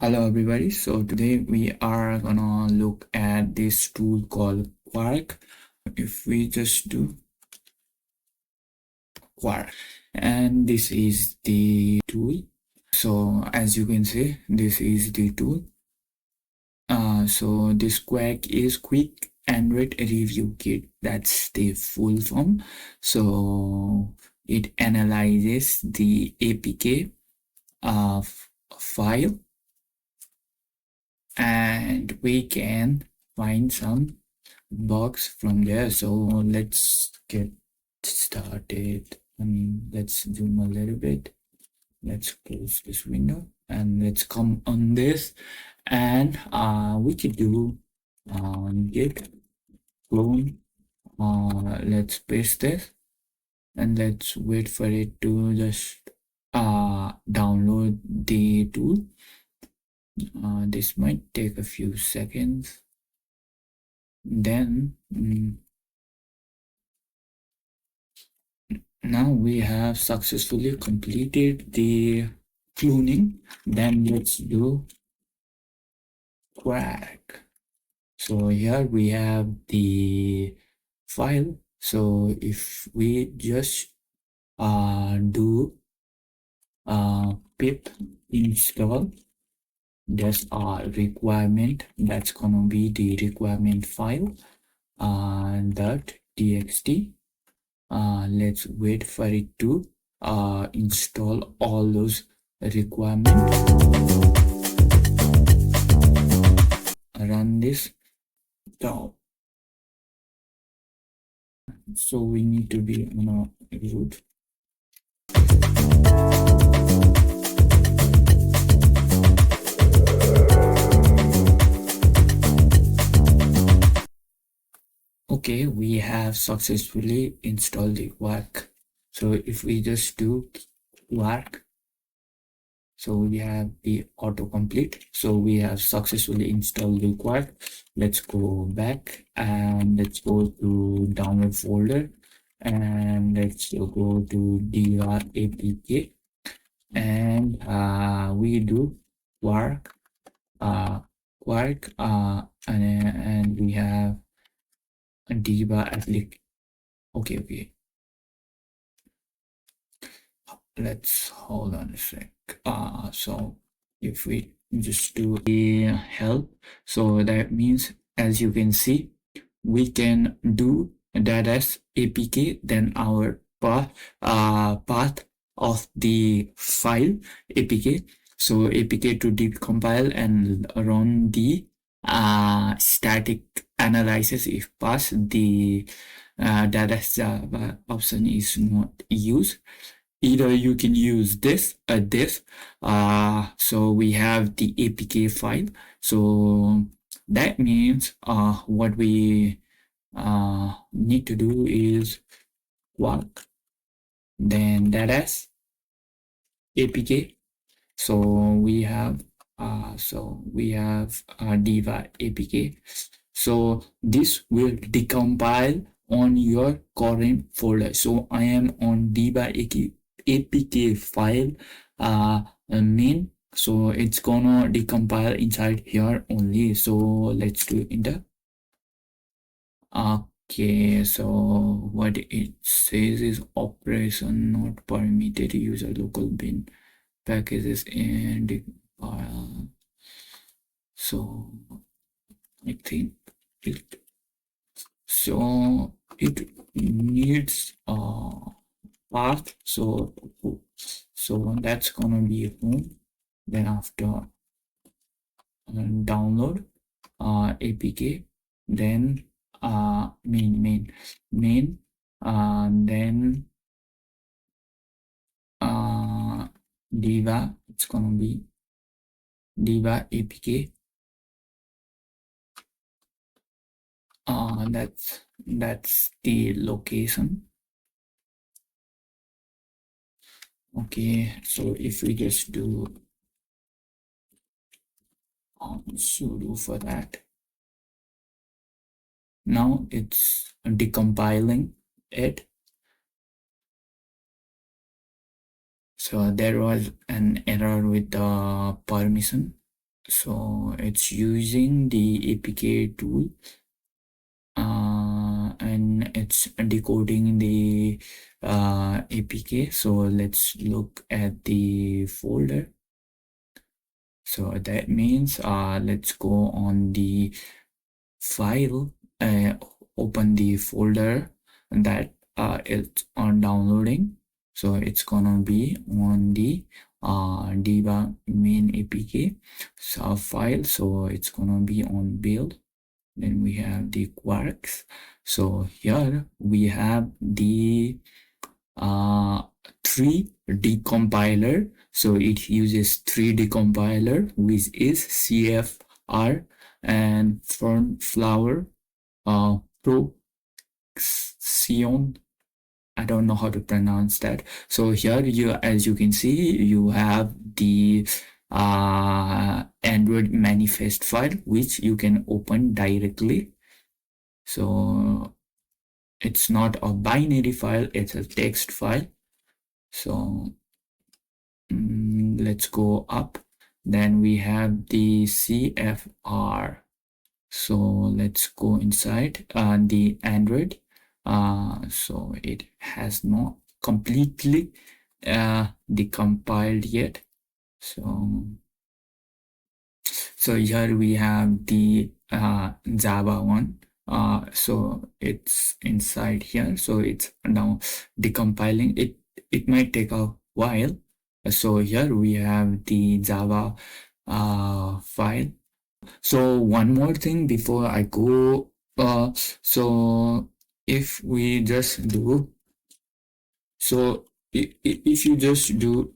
Hello everybody, so today we are gonna look at this tool called QARK. If we just do QARK, and this is the tool. So as you can see, this is the tool. So this QARK is Quick Android Review Kit. That's the full form. So it analyzes the APK file, and we can find some bugs from there. So let's get started. Let's zoom a little bit. Let's close this window and let's come on this, and we could do git clone. Let's paste this and let's wait for it to just download the tool. This might take a few seconds. Then now we have successfully completed the cloning. Then let's do QARK. So here we have the file. So if we just do pip install, there's a requirement. That's gonna be the requirement file .txt. Let's wait for it to install all those requirements. Run this down. So we need to be on a root. Okay, we have successfully installed the QARK. So if we just do QARK, so we have the autocomplete. So we have successfully installed the QARK. Let's go back and let's go to download folder, and let's go to dir apk, and we do QARK, and we have a diva applic. Okay. Let's hold on a sec. So if we just do the help, so that means, as you can see, we can do that as apk, then our path of the file apk. So apk to decompile and run the static analysis if pass. The data Java option is not used. Either you can use this or this. So we have the apk file. So that means what we need to do is QARK, then that as apk. So we have diva apk. So this will decompile on your current folder. So I am on diva apk file main. So it's gonna decompile inside here only. So let's do enter. Okay, so what it says is operation not permitted, user local bin packages and so I think it needs a path. So that's gonna be home. Then after download apk, then main, then diva, it's gonna be diva apk. That's the location. Okay, so if we just do sudo for that, now it's decompiling it. So there was an error with the permission. So it's using the APK tool, and it's decoding the APK. So let's look at the folder. So that means let's go on the file, open the folder that it's on downloading. So it's gonna be on the debug main APK file. So it's gonna be on build. Then we have the QARKs. So here we have the uh, 3 decompiler. So it uses 3 decompiler, which is CFR and Fern Flower Procyon. I don't know how to pronounce that. So here you, as you can see, you have the Android manifest file, which you can open directly. So it's not a binary file, it's a text file. So let's go up. Then we have the CFR. So let's go inside the Android. So it has not completely decompiled yet. So here we have the Java one. So it's inside here. So it's now decompiling. It might take a while. So here we have the Java file. So one more thing before I go. So if we just do, so if you just do,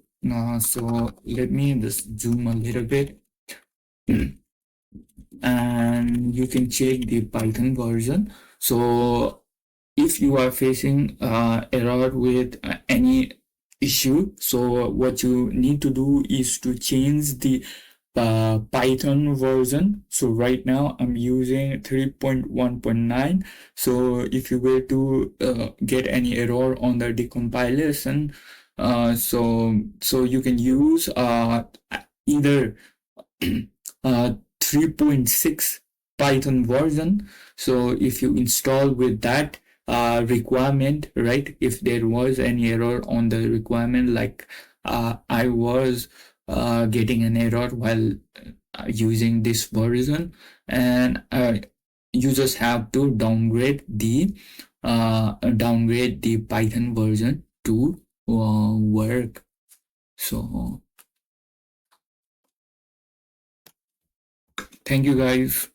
so let me just zoom a little bit. And you can check the Python version. So if you are facing error with any issue, so what you need to do is to change the Python version. So right now I'm using 3.1.9. So if you were to get any error on the decompilation, so you can use either 3.6 Python version. So if you install with that requirement, right, if there was any error on the requirement, like I was getting an error while using this version, and you just have to downgrade the Python version to work. So thank you guys.